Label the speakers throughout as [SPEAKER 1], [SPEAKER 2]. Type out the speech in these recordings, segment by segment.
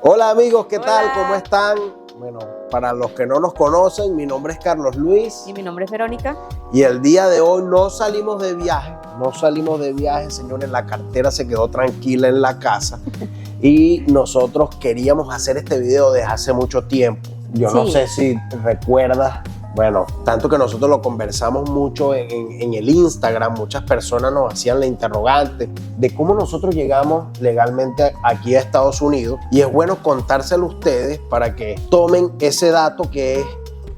[SPEAKER 1] Hola amigos, ¿qué tal?
[SPEAKER 2] Hola.
[SPEAKER 1] ¿Cómo están? Bueno, para los que no nos conocen, mi nombre es Carlos Luis
[SPEAKER 2] Y mi nombre es Verónica.
[SPEAKER 1] y el día de hoy no salimos de viaje, señores, la cartera se quedó tranquila en la casa y nosotros queríamos hacer este video desde hace mucho tiempo. Yo no
[SPEAKER 2] Sí.
[SPEAKER 1] sé si recuerdas, bueno, tanto que nosotros lo conversamos mucho en el Instagram, muchas personas nos hacían la interrogante de cómo nosotros llegamos legalmente aquí a Estados Unidos, y es bueno contárselo a ustedes para que tomen ese dato, que es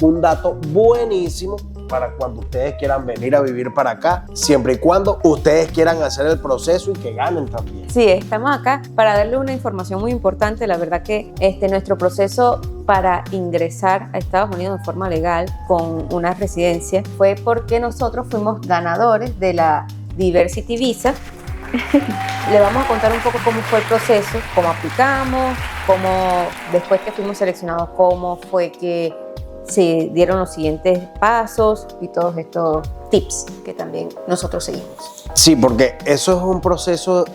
[SPEAKER 1] un dato buenísimo para cuando ustedes quieran venir a vivir para acá, siempre y cuando ustedes quieran hacer el proceso y que ganen también.
[SPEAKER 2] Sí, estamos acá para darle una información muy importante. La verdad que nuestro proceso para ingresar a Estados Unidos de forma legal con una residencia fue porque nosotros fuimos ganadores de la Diversity Visa. Le vamos a contar un poco cómo fue el proceso, cómo aplicamos, cómo después que fuimos seleccionados, cómo fue que se dieron los siguientes pasos y todos estos tips que también nosotros seguimos.
[SPEAKER 1] Sí, porque eso es un proceso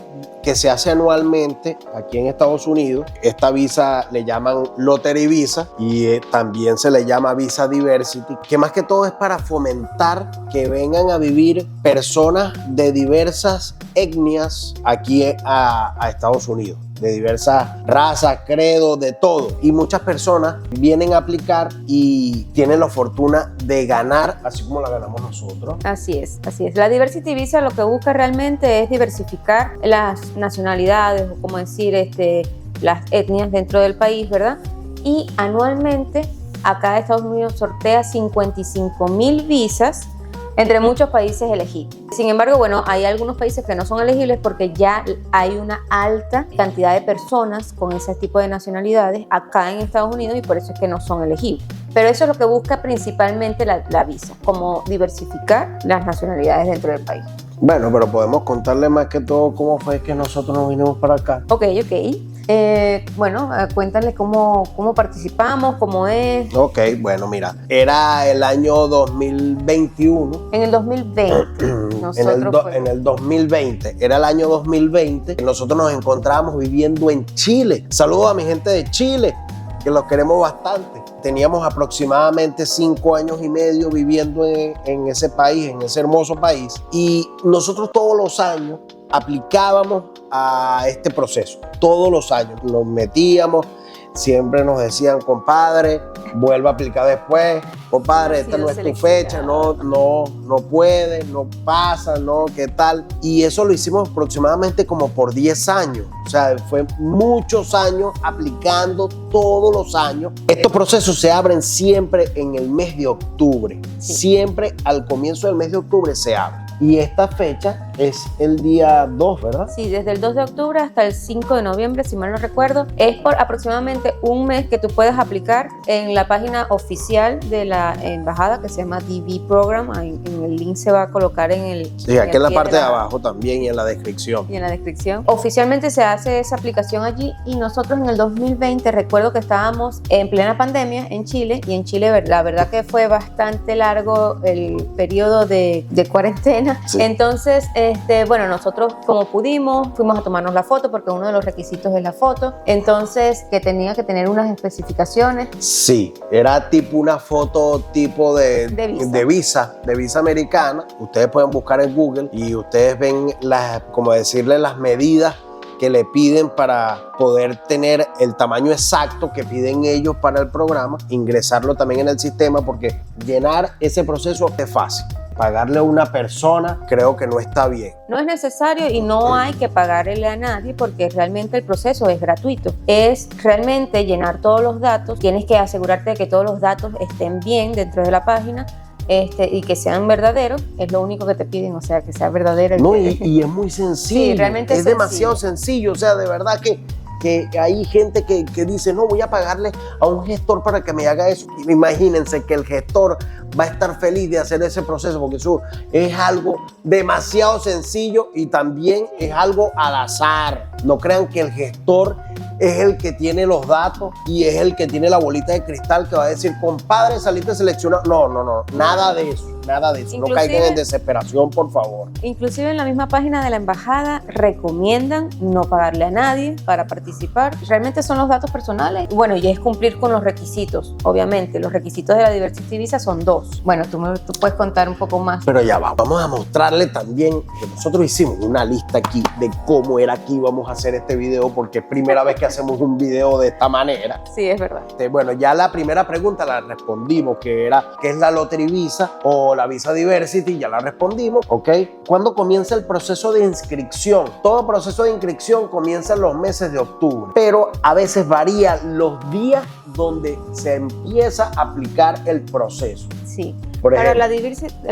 [SPEAKER 1] que se hace anualmente aquí en Estados Unidos. Esta visa le llaman Lottery Visa y también se le llama Visa Diversity, que más que todo es para fomentar que vengan a vivir personas de diversas etnias aquí a Estados Unidos, de diversas razas, credos, de todo. Y muchas personas vienen a aplicar y tienen la fortuna de ganar, así como la ganamos nosotros.
[SPEAKER 2] Así es, así es. La Diversity Visa lo que busca realmente es diversificar las nacionalidades, o como decir, las etnias dentro del país, ¿verdad? Y anualmente acá Estados Unidos sortea 55,000 visas entre muchos países elegibles. Sin embargo, bueno, hay algunos países que no son elegibles porque ya hay una alta cantidad de personas con ese tipo de nacionalidades acá en Estados Unidos, y por eso es que no son elegibles. Pero eso es lo que busca principalmente la visa, como diversificar las nacionalidades dentro del país.
[SPEAKER 1] Bueno, pero podemos contarle más que todo cómo fue que nosotros nos vinimos para acá.
[SPEAKER 2] Ok. Bueno, cuéntale cómo participamos, cómo es.
[SPEAKER 1] Ok, bueno, mira, era el año 2021.
[SPEAKER 2] En el 2020.
[SPEAKER 1] En el 2020, era el año 2020. Nosotros nos encontrábamos viviendo en Chile. Saludos a mi gente de Chile, que los queremos bastante. Teníamos aproximadamente 5 años y medio viviendo en ese país, en ese hermoso país. Y nosotros todos los años aplicábamos a este proceso. Todos los años nos metíamos. Siempre nos decían, compadre, vuelva a aplicar después. Compadre, esta no es tu fecha, no puede, no pasa, no, ¿qué tal? Y eso lo hicimos aproximadamente como por 10 años. O sea, fue muchos años aplicando todos los años. Estos procesos se abren siempre en el mes de octubre.
[SPEAKER 2] Sí.
[SPEAKER 1] Siempre al comienzo del mes de octubre se abre. Y esta fecha es el día 2, ¿verdad?
[SPEAKER 2] Sí, desde el 2 de octubre hasta el 5 de noviembre, si mal no recuerdo. Es por aproximadamente un mes que tú puedes aplicar en la página oficial de la embajada, que se llama DV Program. En el link se va a colocar en el...
[SPEAKER 1] Sí, aquí en la parte de abajo también y en la descripción.
[SPEAKER 2] Y en la descripción. Oficialmente se hace esa aplicación allí, y nosotros en el 2020 recuerdo que estábamos en plena pandemia en Chile, y en Chile la verdad que fue bastante largo el periodo de cuarentena.
[SPEAKER 1] Sí.
[SPEAKER 2] Entonces, bueno, nosotros como pudimos, fuimos a tomarnos la foto, porque uno de los requisitos es la foto. Entonces, que tenía que tener unas especificaciones.
[SPEAKER 1] Sí, era tipo una foto tipo de visa americana. Ustedes pueden buscar en Google y ustedes ven las medidas que le piden para poder tener el tamaño exacto que piden ellos para el programa, ingresarlo también en el sistema, porque llenar ese proceso es fácil. Pagarle a una persona creo que no está bien.
[SPEAKER 2] No es necesario y no hay que pagarle a nadie, porque realmente el proceso es gratuito. Es realmente llenar todos los datos. Tienes que asegurarte de que todos los datos estén bien dentro de la página. Y que sean verdaderos, es lo único que te piden, o sea, que sea verdadero.
[SPEAKER 1] No, y es muy sencillo.
[SPEAKER 2] Sí, realmente
[SPEAKER 1] es demasiado sencillo, o sea, de verdad que hay gente que dice, no, voy a pagarle a un gestor para que me haga eso. Imagínense que el gestor va a estar feliz de hacer ese proceso, porque eso es algo demasiado sencillo y también es algo al azar. No crean que el gestor es el que tiene los datos y es el que tiene la bolita de cristal que va a decir, compadre, saliste seleccionado. No, nada de eso. nada de eso. No
[SPEAKER 2] Inclusive-
[SPEAKER 1] caigan en desesperación, por favor.
[SPEAKER 2] Inclusive en la misma página de la embajada recomiendan no pagarle a nadie para participar. Realmente son los datos personales. Bueno, y es cumplir con los requisitos, obviamente. Los requisitos de la Diversity Visa son 2. Bueno, tú puedes contar un poco más.
[SPEAKER 1] Pero ya va, vamos a mostrarle también que nosotros hicimos una lista aquí de cómo era que íbamos a hacer este video, porque es primera vez que hacemos un video de esta manera.
[SPEAKER 2] Sí, es verdad.
[SPEAKER 1] Bueno, ya la primera pregunta la respondimos, que era ¿qué es la Lottery Visa o la Visa Diversity? Ya la respondimos, ¿ok? ¿Cuándo comienza el proceso de inscripción? Todo proceso de inscripción comienza en los meses de octubre, pero a veces varía los días donde se empieza a aplicar el proceso.
[SPEAKER 2] Sí.
[SPEAKER 1] Por
[SPEAKER 2] Para
[SPEAKER 1] ejemplo,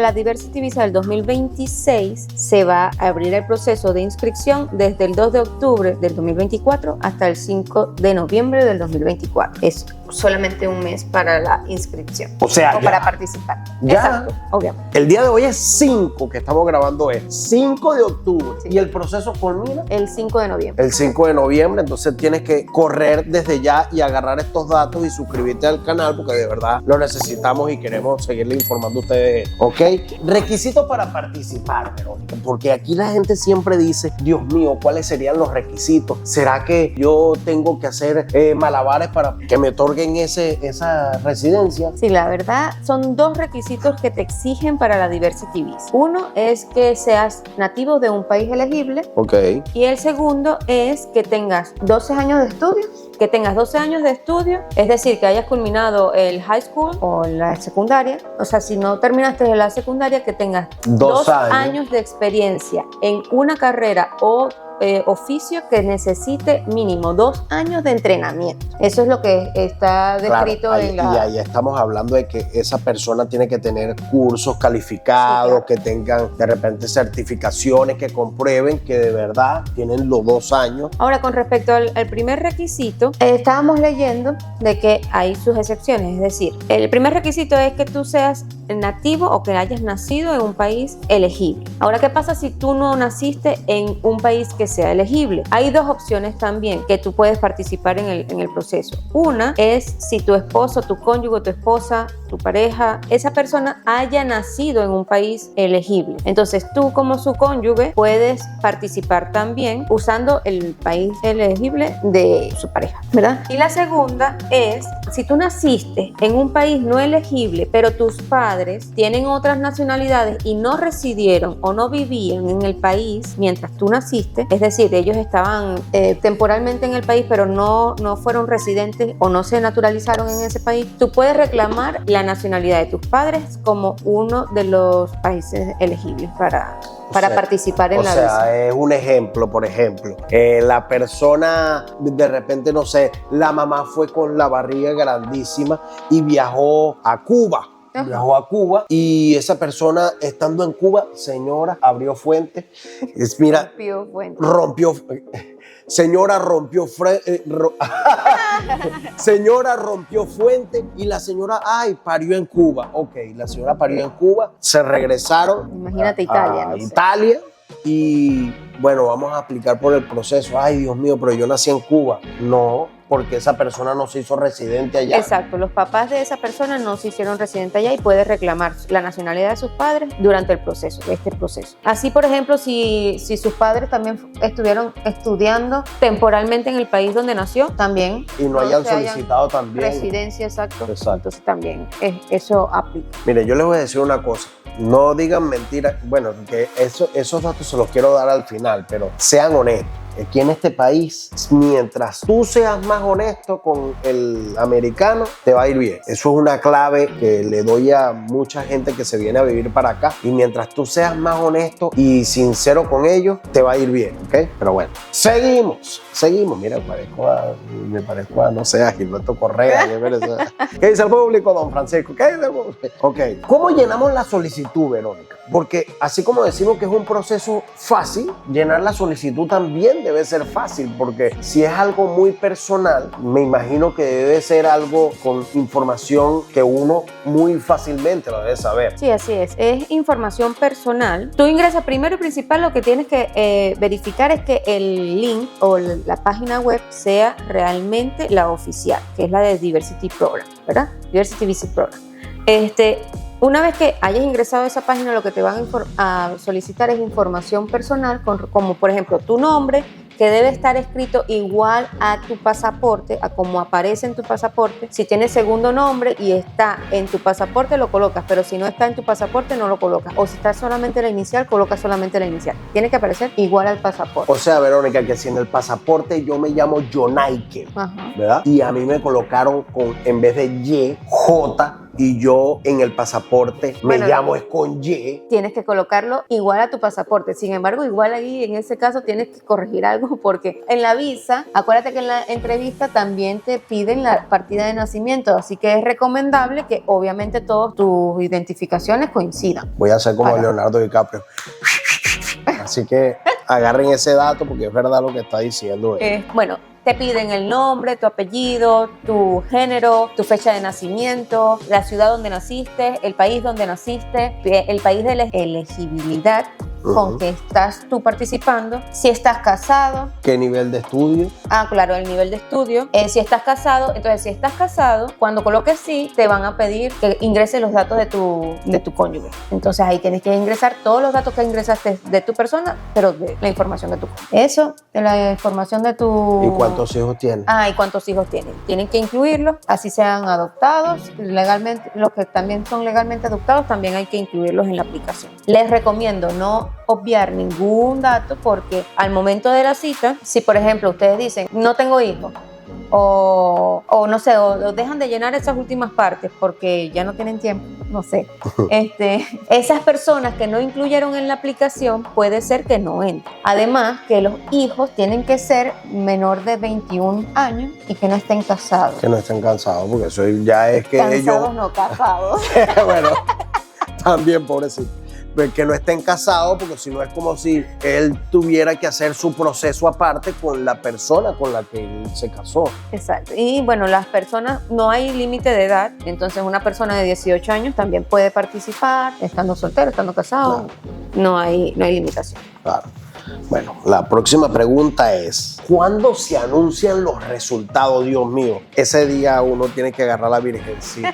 [SPEAKER 2] la Diversity Visa del 2026 se va a abrir el proceso de inscripción desde el 2 de octubre del 2024 hasta el 5 de noviembre del 2024. Es solamente un mes para la inscripción.
[SPEAKER 1] O sea, ya.
[SPEAKER 2] para participar.
[SPEAKER 1] Ya.
[SPEAKER 2] Exacto, obviamente.
[SPEAKER 1] El día de hoy es 5 que estamos grabando, es 5 de octubre.
[SPEAKER 2] Sí.
[SPEAKER 1] Y el proceso culmina
[SPEAKER 2] El 5 de noviembre.
[SPEAKER 1] el 5 de noviembre, entonces tienes que correr desde ya y agarrar estos datos y suscribirte al canal porque de verdad lo necesitamos y queremos seguirle informando a ustedes, ¿ok? Requisitos para participar, Verónica, porque aquí la gente siempre dice, Dios mío, ¿cuáles serían los requisitos? ¿Será que yo tengo que hacer malabares para que me otorguen esa residencia?
[SPEAKER 2] Sí, la verdad son 2 requisitos que te exigen para la Diversity Visa. Uno es que seas nativo de un país elegible
[SPEAKER 1] Ok.
[SPEAKER 2] y el segundo es que tengas 12 años de estudio. Que tengas 12 años de estudio, es decir, que hayas culminado el high school o la secundaria. O sea, si no terminaste la secundaria, que tengas
[SPEAKER 1] 2
[SPEAKER 2] años de experiencia en una carrera o oficio que necesite mínimo 2 años de entrenamiento. Eso es lo que está descrito
[SPEAKER 1] Claro,
[SPEAKER 2] en
[SPEAKER 1] y
[SPEAKER 2] la...
[SPEAKER 1] ahí estamos hablando de que esa persona tiene que tener cursos calificados,
[SPEAKER 2] Sí, claro.
[SPEAKER 1] que tengan de repente certificaciones que comprueben que de verdad tienen los 2 años.
[SPEAKER 2] Ahora, con respecto al primer requisito, estábamos leyendo de que hay sus excepciones. Es decir, el primer requisito es que tú seas nativo o que hayas nacido en un país elegible. Ahora, ¿qué pasa si tú no naciste en un país que sea elegible? Hay 2 opciones también que tú puedes participar en el proceso. Una es si tu esposo, tu cónyuge, tu esposa, tu pareja, esa persona haya nacido en un país elegible. Entonces tú como su cónyuge puedes participar también usando el país elegible de su pareja, ¿verdad? Y la segunda es si tú naciste en un país no elegible, pero tus padres tienen otras nacionalidades y no residieron o no vivían en el país mientras tú naciste, es decir, ellos estaban temporalmente en el país, pero no fueron residentes o no se naturalizaron en ese país, tú puedes reclamar la nacionalidad de tus padres como uno de los países elegibles para participar en la visa.
[SPEAKER 1] O sea, es un ejemplo, por ejemplo, la persona de repente, no sé, la mamá fue con la barriga grandísima y viajó a Cuba.
[SPEAKER 2] Ajá.
[SPEAKER 1] Viajó a Cuba y esa persona estando en Cuba, señora, abrió fuente. Mira, rompió. Señora rompió señora rompió fuente y la señora, parió en Cuba. Ok, la señora parió en Cuba, se regresaron.
[SPEAKER 2] Imagínate Italia,
[SPEAKER 1] a
[SPEAKER 2] no sé.
[SPEAKER 1] Italia y bueno, vamos a aplicar por el proceso. Ay, Dios mío, pero yo nací en Cuba. No, porque esa persona no se hizo residente allá.
[SPEAKER 2] Exacto, los papás de esa persona no se hicieron residentes allá y puede reclamar la nacionalidad de sus padres durante el proceso, de este proceso. Así, por ejemplo, si sus padres también estuvieron estudiando temporalmente en el país donde nació, también.
[SPEAKER 1] Y no hayan solicitado también
[SPEAKER 2] Residencia, exacto.
[SPEAKER 1] Exacto.
[SPEAKER 2] Entonces también eso aplica.
[SPEAKER 1] Mire, yo les voy a decir una cosa. No digan mentiras. Bueno, que esos datos se los quiero dar al final, pero sean honestos. Aquí en este país, mientras tú seas más honesto con el americano, te va a ir bien. Eso es una clave que le doy a mucha gente que se viene a vivir para acá. Y mientras tú seas más honesto y sincero con ellos, te va a ir bien, ¿ok? Pero bueno, seguimos. Mira, me parezco a, no sé, a Gilberto Correa. ¿Qué dice el público, don Francisco? ¿Qué dice el público? Ok, ¿cómo llenamos la solicitud, Verónica? Porque así como decimos que es un proceso fácil, llenar la solicitud también debe ser fácil, porque si es algo muy personal, me imagino que debe ser algo con información que uno muy fácilmente lo debe saber.
[SPEAKER 2] Sí, así es. Es información personal. Tú ingresas primero y principal, lo que tienes que verificar es que el link o la página web sea realmente la oficial, que es la de Diversity Program, ¿verdad? Diversity Visa Program. Una vez que hayas ingresado a esa página, lo que te van a solicitar es información personal, como por ejemplo tu nombre, que debe estar escrito igual a tu pasaporte, a como aparece en tu pasaporte. Si tienes segundo nombre y está en tu pasaporte, lo colocas, pero si no está en tu pasaporte, no lo colocas. O si está solamente la inicial, colocas solamente la inicial. Tiene que aparecer igual al pasaporte.
[SPEAKER 1] O sea, Verónica, que si en el pasaporte yo me llamo Jonaike, ¿verdad? Y a mí me colocaron en vez de Y, J, y yo en el pasaporte me llamo es con Y.
[SPEAKER 2] Tienes que colocarlo igual a tu pasaporte. Sin embargo, igual ahí en ese caso tienes que corregir algo porque en la visa, acuérdate que en la entrevista también te piden la partida de nacimiento, así que es recomendable que obviamente todas tus identificaciones coincidan.
[SPEAKER 1] Voy a hacer como Leonardo DiCaprio. Así que agarren ese dato porque es verdad lo que está diciendo él.
[SPEAKER 2] Bueno, te piden el nombre, tu apellido, tu género, tu fecha de nacimiento, la ciudad donde naciste, el país donde naciste, el país de la elegibilidad con que estás tú participando, si estás casado.
[SPEAKER 1] ¿Qué nivel de estudio?
[SPEAKER 2] Claro, el nivel de estudio. Si estás casado, entonces si estás casado, cuando coloques sí, te van a pedir que ingreses los datos de tu cónyuge. Entonces ahí tienes que ingresar todos los datos que ingresaste de tu persona, pero de la información de tu cónyuge. Eso, de la información de tu...
[SPEAKER 1] ¿Y cuántos hijos tienes?
[SPEAKER 2] ¿Y cuántos hijos tienen? Tienen que incluirlos, así sean adoptados, legalmente, los que también son legalmente adoptados, también hay que incluirlos en la aplicación. Les recomiendo no obviar ningún dato porque al momento de la cita, si por ejemplo ustedes dicen no tengo hijos o no sé, o dejan de llenar esas últimas partes porque ya no tienen tiempo, no sé, esas personas que no incluyeron en la aplicación puede ser que no entren. Además que los hijos tienen que ser menor de 21 años y que no estén casados.
[SPEAKER 1] Que no estén casados porque eso ya es que
[SPEAKER 2] casados no casados.
[SPEAKER 1] Bueno, también pobrecito. Que no estén casados, porque si no es como si él tuviera que hacer su proceso aparte con la persona con la que él se casó.
[SPEAKER 2] Exacto. Y bueno, las personas, no hay límite de edad, entonces una persona de 18 años también puede participar, estando soltero, estando casado, claro. No hay limitación.
[SPEAKER 1] Claro. Bueno, la próxima pregunta es, ¿cuándo se anuncian los resultados? Dios mío, ese día uno tiene que agarrar a la Virgencita.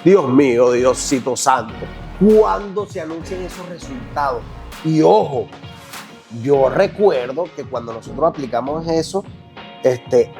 [SPEAKER 1] Dios mío, Diosito Santo. ¿Cuándo se anuncian esos resultados? Y ojo, yo recuerdo que cuando nosotros aplicamos eso,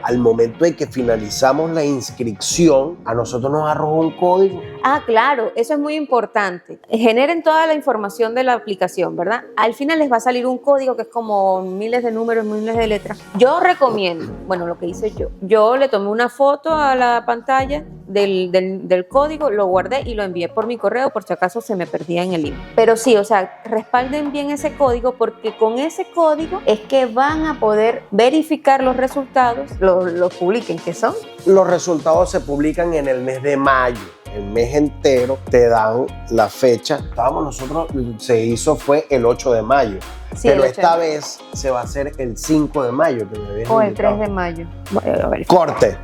[SPEAKER 1] al momento de que finalizamos la inscripción, a nosotros nos arrojó un código.
[SPEAKER 2] Claro, eso es muy importante. Generen toda la información de la aplicación, ¿verdad? Al final les va a salir un código que es como miles de números, miles de letras. Yo recomiendo, bueno, lo que hice yo le tomé una foto a la pantalla del código, lo guardé y lo envié por mi correo por si acaso se me perdía en el email. Pero sí, o sea, respalden bien ese código porque con ese código es que van a poder verificar los resultados, los publiquen, ¿qué son?
[SPEAKER 1] Los resultados se publican en el mes de mayo. El mes entero te dan la fecha. Se hizo fue el 8 de mayo. Sí, pero esta vez se va a hacer el 5 de mayo. Que me habías
[SPEAKER 2] indicado. El 3 de mayo. Bueno, a ver.
[SPEAKER 1] Corte.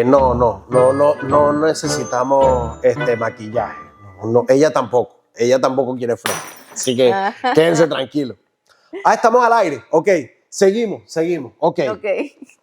[SPEAKER 1] No necesitamos maquillaje. No, ella tampoco quiere frente. Así que quédense tranquilos. Estamos al aire. Ok. Seguimos. Ok.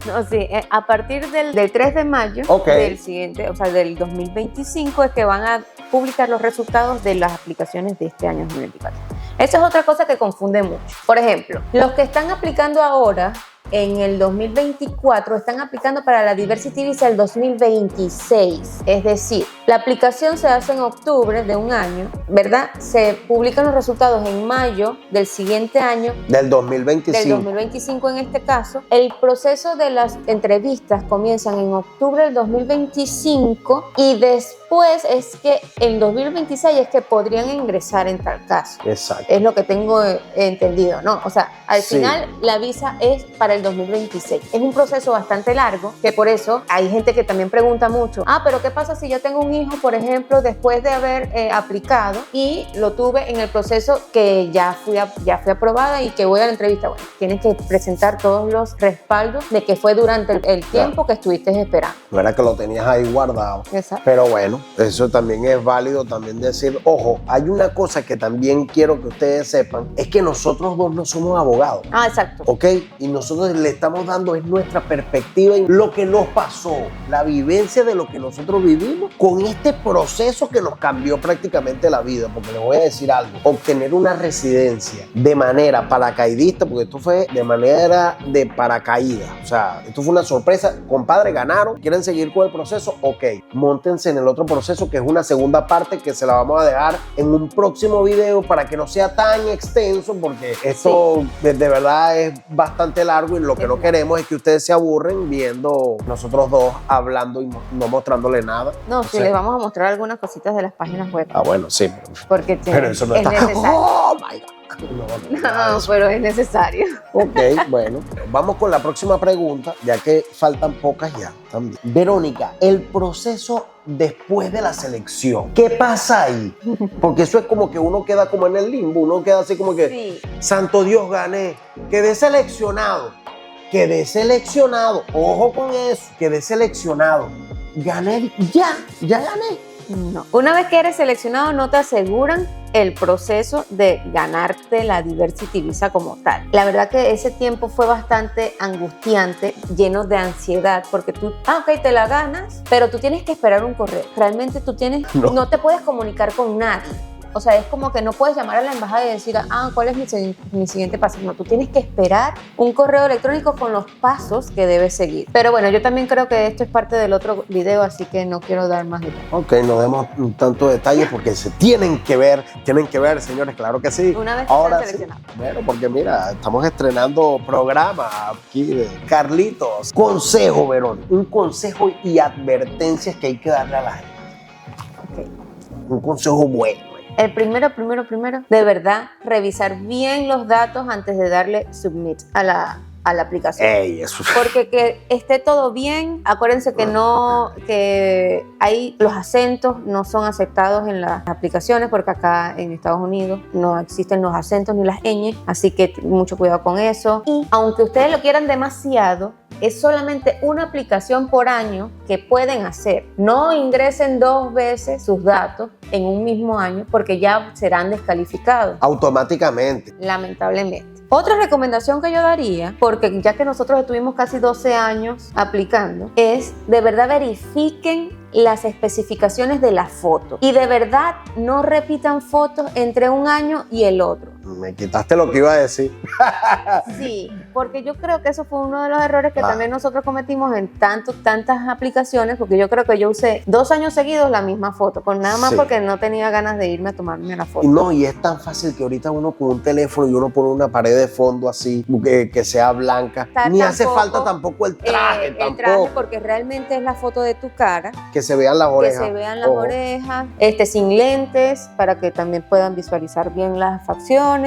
[SPEAKER 2] No, sí, a partir del 3 de mayo del siguiente, o sea, del 2025 es que van a publicar los resultados de las aplicaciones de este año 2024. Esa es otra cosa que confunde mucho. Por ejemplo, los que están aplicando ahora en el 2024 están aplicando para la Diversity Visa el 2026. Es decir, la aplicación se hace en octubre de un año, ¿verdad? Se publican los resultados en mayo del siguiente año.
[SPEAKER 1] Del 2025.
[SPEAKER 2] Del 2025 en este caso. El proceso de las entrevistas comienzan en octubre del 2025 y después es que en 2026 es que podrían ingresar en tal caso.
[SPEAKER 1] Exacto.
[SPEAKER 2] Es lo que tengo entendido, ¿no? O sea, al final la visa es para el 2026. Es un proceso bastante largo, que por eso hay gente que también pregunta mucho, pero ¿qué pasa si yo tengo un hijo, por ejemplo, después de haber aplicado y lo tuve en el proceso que ya fui aprobada y que voy a la entrevista? Bueno, tienes que presentar todos los respaldos de que fue durante el tiempo que estuviste esperando.
[SPEAKER 1] No era que lo tenías ahí guardado.
[SPEAKER 2] Exacto.
[SPEAKER 1] Pero bueno, eso también es válido también decir, ojo, hay una cosa que también quiero que ustedes sepan, es que nosotros dos no somos abogados.
[SPEAKER 2] Exacto.
[SPEAKER 1] ¿Ok? Y nosotros nosotros le estamos dando es nuestra perspectiva y lo que nos pasó, la vivencia de lo que nosotros vivimos con este proceso que nos cambió prácticamente la vida. Porque les voy a decir algo, obtener una residencia de manera paracaidista, porque esto fue de manera de paracaídas, o sea, esto fue una sorpresa. Compadre, ganaron, quieren seguir con el proceso, ok, móntense en el otro proceso, que es una segunda parte que se la vamos a dejar en un próximo video para que no sea tan extenso, porque esto de verdad es bastante largo y lo que no queremos es que ustedes se aburren viendo nosotros dos hablando y no mostrándole nada.
[SPEAKER 2] No, sí, les vamos a mostrar algunas cositas de las páginas web.
[SPEAKER 1] Ah, bueno, sí.
[SPEAKER 2] Porque
[SPEAKER 1] pero eso no
[SPEAKER 2] es
[SPEAKER 1] está...
[SPEAKER 2] necesario.
[SPEAKER 1] ¡Oh, my God!
[SPEAKER 2] No, pero es necesario.
[SPEAKER 1] Ok, bueno. Vamos con la próxima pregunta, ya que faltan pocas ya también. Verónica, el proceso después de la selección, ¿qué pasa ahí? Porque eso es como que uno queda como en el limbo, uno queda así como que, sí. Santo Dios, gané, quedé seleccionado, ojo con eso, quedé seleccionado, gané, ya gané.
[SPEAKER 2] No. Una vez que eres seleccionado, no te aseguran el proceso de ganarte la Diversity Visa como tal. La verdad que ese tiempo fue bastante angustiante, lleno de ansiedad, porque tú, ok, te la ganas, pero tú tienes que esperar un correo. Realmente tú no te puedes comunicar con nadie. O sea, es como que no puedes llamar a la embajada y decir, ¿cuál es mi siguiente paso? No, tú tienes que esperar un correo electrónico con los pasos que debes seguir. Pero bueno, yo también creo que esto es parte del otro video, así que no quiero dar más detalles.
[SPEAKER 1] Ok, no demos tantos detalles porque se tienen que ver, señores, claro que sí.
[SPEAKER 2] Una vez que
[SPEAKER 1] ahora
[SPEAKER 2] sean seleccionados.
[SPEAKER 1] Sí. Bueno, porque mira, estamos estrenando programa aquí de Carlitos. Consejo, Verón, un consejo y advertencias que hay que darle a la gente.
[SPEAKER 2] Okay.
[SPEAKER 1] Un consejo bueno.
[SPEAKER 2] El primero, de verdad, revisar bien los datos antes de darle submit a la aplicación.
[SPEAKER 1] Eso.
[SPEAKER 2] Porque que esté todo bien, acuérdense que ahí los acentos no son aceptados en las aplicaciones, porque acá en Estados Unidos no existen los acentos ni las ñ, así que mucho cuidado con eso. Y aunque ustedes lo quieran demasiado, es solamente una aplicación por año que pueden hacer. No ingresen 2 veces sus datos en un mismo año porque ya serán descalificados.
[SPEAKER 1] Automáticamente.
[SPEAKER 2] Lamentablemente. Otra recomendación que yo daría, porque ya que nosotros estuvimos casi 12 años aplicando, es de verdad verifiquen las especificaciones de la foto y de verdad no repitan fotos entre un año y el otro.
[SPEAKER 1] Me quitaste lo que iba a decir.
[SPEAKER 2] Sí, porque yo creo que eso fue uno de los errores que también nosotros cometimos en tantas aplicaciones, porque yo creo que yo usé 2 años seguidos la misma foto, con nada más porque no tenía ganas de irme a tomarme la foto.
[SPEAKER 1] No, y es tan fácil que ahorita uno con un teléfono y uno pone una pared de fondo así, que sea blanca. Ni hace falta tampoco el traje.
[SPEAKER 2] El traje, porque realmente es la foto de tu cara.
[SPEAKER 1] Que se vean las orejas.
[SPEAKER 2] Que se vean las orejas, sin lentes, para que también puedan visualizar bien las facciones.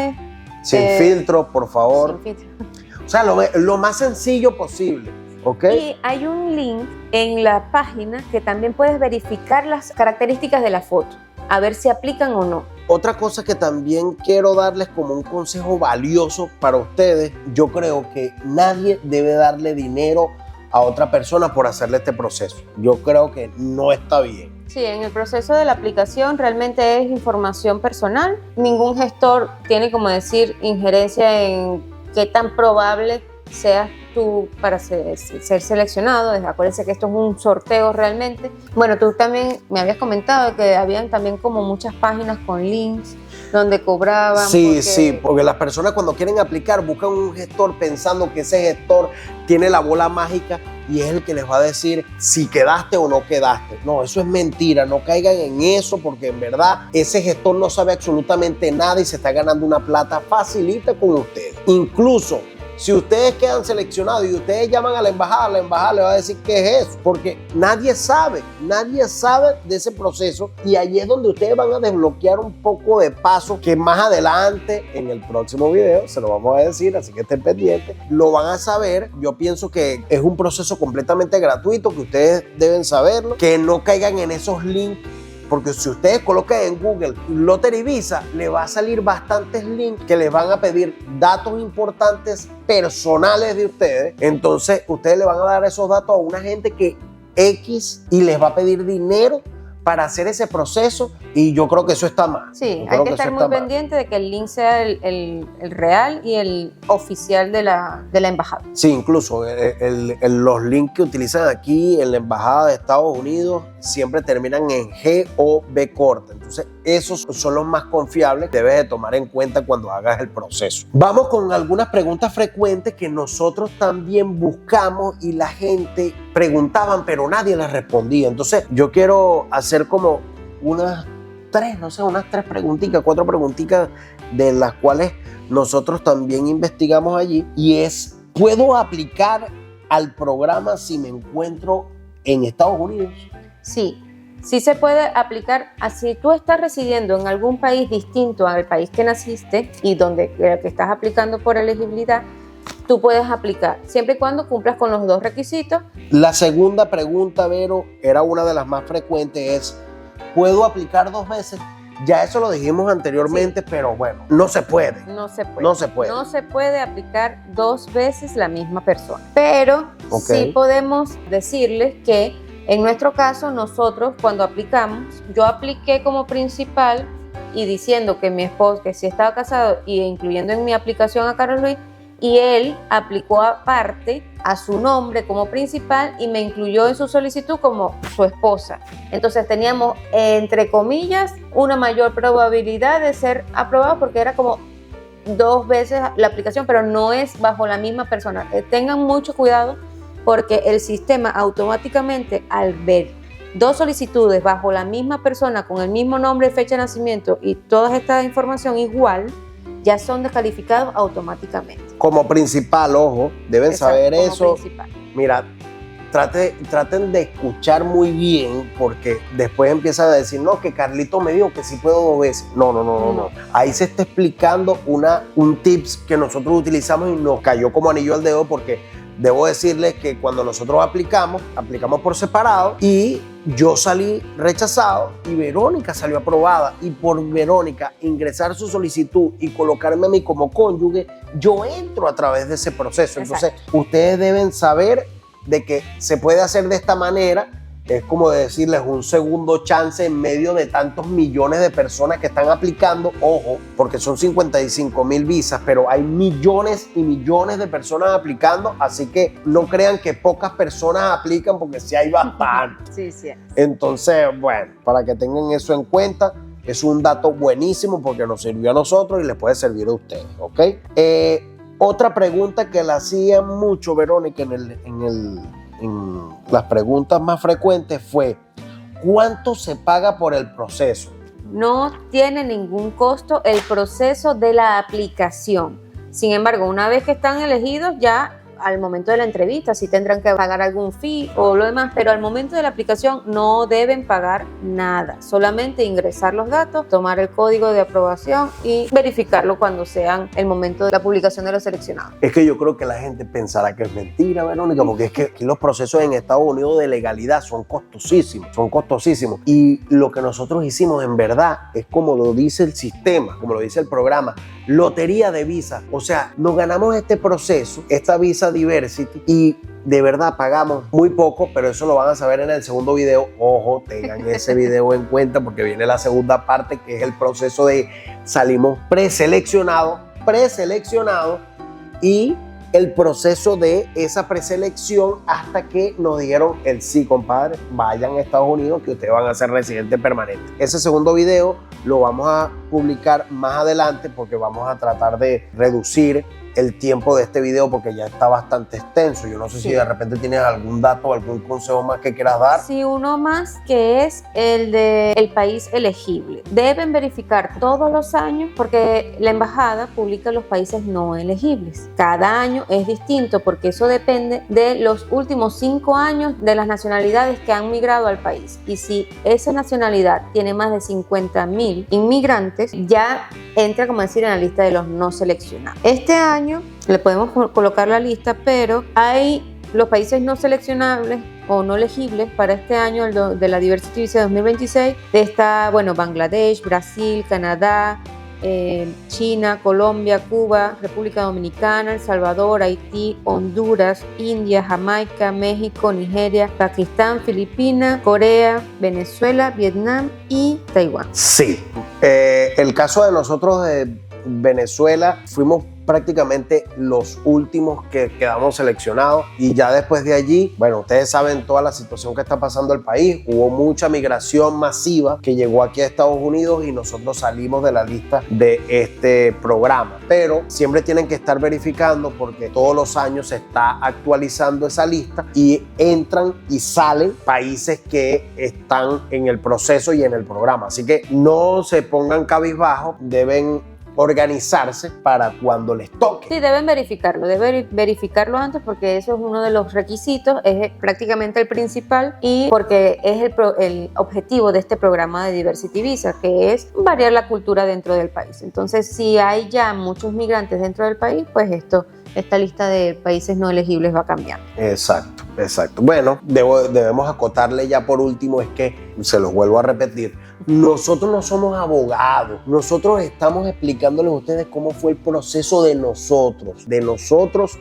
[SPEAKER 1] Sin filtro, por favor.
[SPEAKER 2] Sin filtro.
[SPEAKER 1] O sea, lo más sencillo posible. ¿Okay?
[SPEAKER 2] Y hay un link en la página que también puedes verificar las características de la foto, a ver si aplican o no.
[SPEAKER 1] Otra cosa que también quiero darles como un consejo valioso para ustedes, yo creo que nadie debe darle dinero a otra persona por hacerle este proceso. Yo creo que no está bien.
[SPEAKER 2] Sí, en el proceso de la aplicación realmente es información personal. Ningún gestor tiene, como decir, injerencia en qué tan probable seas tú para ser seleccionado. Acuérdense que esto es un sorteo realmente. Bueno, tú también me habías comentado que habían también como muchas páginas con links donde cobraban.
[SPEAKER 1] Sí, porque las personas cuando quieren aplicar buscan un gestor pensando que ese gestor tiene la bola mágica y es el que les va a decir si quedaste o no quedaste. No, eso es mentira, no caigan en eso porque en verdad ese gestor no sabe absolutamente nada y se está ganando una plata facilita con ustedes. Incluso si ustedes quedan seleccionados y ustedes llaman a la embajada le va a decir qué es eso, porque nadie sabe de ese proceso y allí es donde ustedes van a desbloquear un poco de paso que más adelante en el próximo video se lo vamos a decir, así que estén pendientes, lo van a saber. Yo pienso que es un proceso completamente gratuito que ustedes deben saberlo, que no caigan en esos links. Porque si ustedes colocan en Google Lottery Visa, le va a salir bastantes links que les van a pedir datos importantes personales de ustedes. Entonces, ustedes le van a dar esos datos a una gente que X y les va a pedir dinero para hacer ese proceso y yo creo que eso está mal.
[SPEAKER 2] Sí, hay que estar muy pendiente de que el link sea el real y el oficial de la embajada.
[SPEAKER 1] Sí, incluso los links que utilizan aquí en la embajada de Estados Unidos siempre terminan en G o B corta. Entonces, esos son los más confiables que debes de tomar en cuenta cuando hagas el proceso. Vamos con algunas preguntas frecuentes que nosotros también buscamos y la gente preguntaban, pero nadie las respondía. Entonces, yo quiero hacer como unas tres preguntitas, 4 preguntitas de las cuales nosotros también investigamos allí, y es, ¿puedo aplicar al programa si me encuentro en Estados Unidos?
[SPEAKER 2] Sí, sí se puede aplicar. Si tú estás residiendo en algún país distinto al país que naciste y donde que estás aplicando por elegibilidad, tú puedes aplicar, siempre y cuando cumplas con los 2 requisitos.
[SPEAKER 1] La segunda pregunta, Vero, era una de las más frecuentes, es, ¿puedo aplicar 2 veces? Ya eso lo dijimos anteriormente, sí, pero bueno, no se puede.
[SPEAKER 2] No se puede.
[SPEAKER 1] No se puede.
[SPEAKER 2] No se puede aplicar 2 veces la misma persona. Pero sí podemos decirles que en nuestro caso, nosotros cuando aplicamos, yo apliqué como principal y diciendo que mi esposo, que sí estaba casado, y incluyendo en mi aplicación a Carlos Luis, y él aplicó aparte a su nombre como principal y me incluyó en su solicitud como su esposa. Entonces teníamos, entre comillas, una mayor probabilidad de ser aprobado porque era como 2 veces la aplicación, pero no es bajo la misma persona. Tengan mucho cuidado porque el sistema automáticamente, al ver 2 solicitudes bajo la misma persona con el mismo nombre, fecha de nacimiento y toda esta información igual, ya son descalificados automáticamente. Como
[SPEAKER 1] principal, ojo, deben saber eso. Principal. Mira, traten de escuchar muy bien, porque después empiezan a decir, no, que Carlito me dijo que sí puedo 2 veces. No. Ahí se está explicando un tips que nosotros utilizamos y nos cayó como anillo al dedo, porque debo decirles que cuando nosotros aplicamos por separado y yo salí rechazado y Verónica salió aprobada, y por Verónica ingresar su solicitud y colocarme a mí como cónyuge, yo entro a través de ese proceso. Exacto. Entonces, ustedes deben saber de que se puede hacer de esta manera. Es como decirles un segundo chance en medio de tantos millones de personas que están aplicando. Ojo, porque son 55,000 visas, pero hay millones y millones de personas aplicando, así que no crean que pocas personas aplican, porque sí hay bastantes.
[SPEAKER 2] Sí.
[SPEAKER 1] Entonces, bueno, para que tengan eso en cuenta, es un dato buenísimo porque nos sirvió a nosotros y les puede servir a ustedes, ¿ok? Otra pregunta que la hacían mucho, Verónica, en las preguntas más frecuentes fue, ¿cuánto se paga por el proceso?
[SPEAKER 2] No tiene ningún costo el proceso de la aplicación. Sin embargo, una vez que están elegidos, ya al momento de la entrevista sí tendrán que pagar algún fee o lo demás, pero al momento de la aplicación no deben pagar nada, solamente ingresar los datos, tomar el código de aprobación y verificarlo cuando sean el momento de la publicación de los seleccionados.
[SPEAKER 1] Es que yo creo que la gente pensará que es mentira, Verónica, porque es que aquí los procesos en Estados Unidos de legalidad son costosísimos, y lo que nosotros hicimos en verdad es como lo dice el sistema, como lo dice el programa, lotería de visa. O sea, nos ganamos este proceso, esta visa Diversity, y de verdad pagamos muy poco, pero eso lo van a saber en el segundo video. Ojo, tengan ese video en cuenta porque viene la segunda parte, que es el proceso de salimos preseleccionados y el proceso de esa preselección hasta que nos dijeron el sí, compadre, vayan a Estados Unidos que ustedes van a ser residentes permanentes. Ese segundo video lo vamos a publicar más adelante porque vamos a tratar de reducir el tiempo de este video porque ya está bastante extenso. Yo no sé si de repente tienes algún dato o algún consejo más que quieras dar.
[SPEAKER 2] Sí, uno más, que es el del país elegible. Deben verificar todos los años porque la embajada publica los países no elegibles. Cada año es distinto porque eso depende de los últimos 5 años de las nacionalidades que han migrado al país. Y si esa nacionalidad tiene más de 50,000 inmigrantes, ya entra, como decir, en la lista de los no seleccionados. Este año le podemos colocar la lista, pero hay los países no seleccionables o no elegibles para este año de la Diversity Visa 2026. Está, Bangladesh, Brasil, Canadá, China, Colombia, Cuba, República Dominicana, El Salvador, Haití, Honduras, India, Jamaica, México, Nigeria, Pakistán, Filipinas, Corea, Venezuela, Vietnam y Taiwán.
[SPEAKER 1] Sí, el caso de nosotros de Venezuela, fuimos prácticamente los últimos que quedamos seleccionados y ya después de allí, bueno, ustedes saben toda la situación que está pasando el país, hubo mucha migración masiva que llegó aquí a Estados Unidos y nosotros salimos de la lista de este programa, pero siempre tienen que estar verificando porque todos los años se está actualizando esa lista y entran y salen países que están en el proceso y en el programa, así que no se pongan cabizbajos, deben organizarse para cuando les toque.
[SPEAKER 2] Sí, deben verificarlo antes porque eso es uno de los requisitos, es prácticamente el principal y porque es el objetivo de este programa de Diversity Visa, que es variar la cultura dentro del país. Entonces, si hay ya muchos migrantes dentro del país, pues esta lista de países no elegibles va a cambiar.
[SPEAKER 1] Exacto. Bueno, debemos acotarle ya por último, es que, se los vuelvo a repetir, nosotros no somos abogados, nosotros estamos explicándoles a ustedes cómo fue el proceso de nosotros,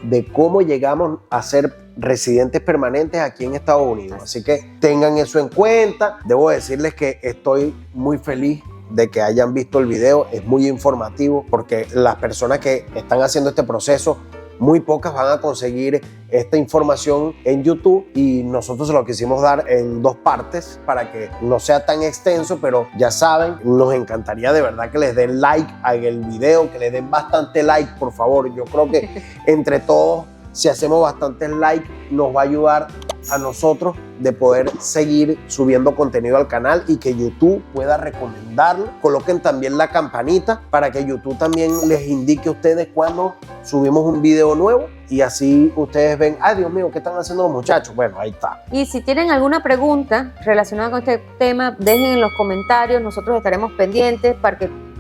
[SPEAKER 1] de cómo llegamos a ser residentes permanentes aquí en Estados Unidos. Así que tengan eso en cuenta. Debo decirles que estoy muy feliz de que hayan visto el video, es muy informativo porque las personas que están haciendo este proceso, muy pocas van a conseguir esta información en YouTube y nosotros se lo quisimos dar en 2 partes para que no sea tan extenso, pero ya saben, nos encantaría de verdad que les den like al video, que les den bastante like, por favor. Yo creo que entre todos, si hacemos bastantes like, nos va a ayudar a nosotros de poder seguir subiendo contenido al canal y que YouTube pueda recomendarlo. Coloquen también la campanita para que YouTube también les indique a ustedes cuando subimos un video nuevo y así ustedes ven, ay Dios mío, ¿qué están haciendo los muchachos? Bueno, ahí está.
[SPEAKER 2] Y si tienen alguna pregunta relacionada con este tema, dejen en los comentarios, nosotros estaremos pendientes para que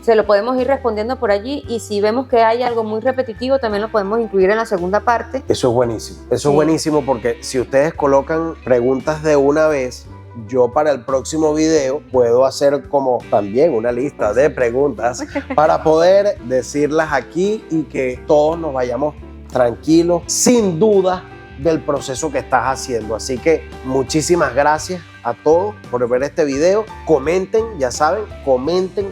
[SPEAKER 2] se lo podemos ir respondiendo por allí y si vemos que hay algo muy repetitivo también lo podemos incluir en la segunda parte.
[SPEAKER 1] Eso es buenísimo, es buenísimo porque si ustedes colocan preguntas de una vez, yo para el próximo video puedo hacer como también una lista de preguntas para poder decirlas aquí y que todos nos vayamos tranquilos, sin duda del proceso que estás haciendo. Así que muchísimas gracias a todos por ver este video. Comenten, ya saben, comenten.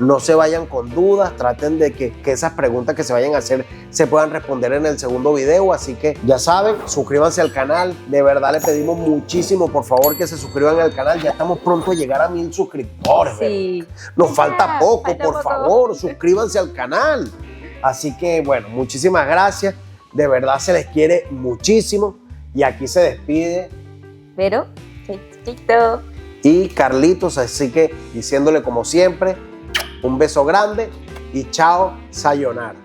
[SPEAKER 1] No se vayan con dudas. Traten de que esas preguntas que se vayan a hacer se puedan responder en el segundo video. Así que ya saben, suscríbanse al canal. De verdad les pedimos muchísimo, por favor, que se suscriban al canal. Ya estamos pronto a llegar a 1000 suscriptores.
[SPEAKER 2] Sí.
[SPEAKER 1] Nos falta poco, por favor, suscríbanse al canal. Así que bueno, muchísimas gracias. De verdad se les quiere muchísimo. Y aquí se despide
[SPEAKER 2] pero chiquito
[SPEAKER 1] y Carlitos, así que diciéndole como siempre, un beso grande y chao, sayonara.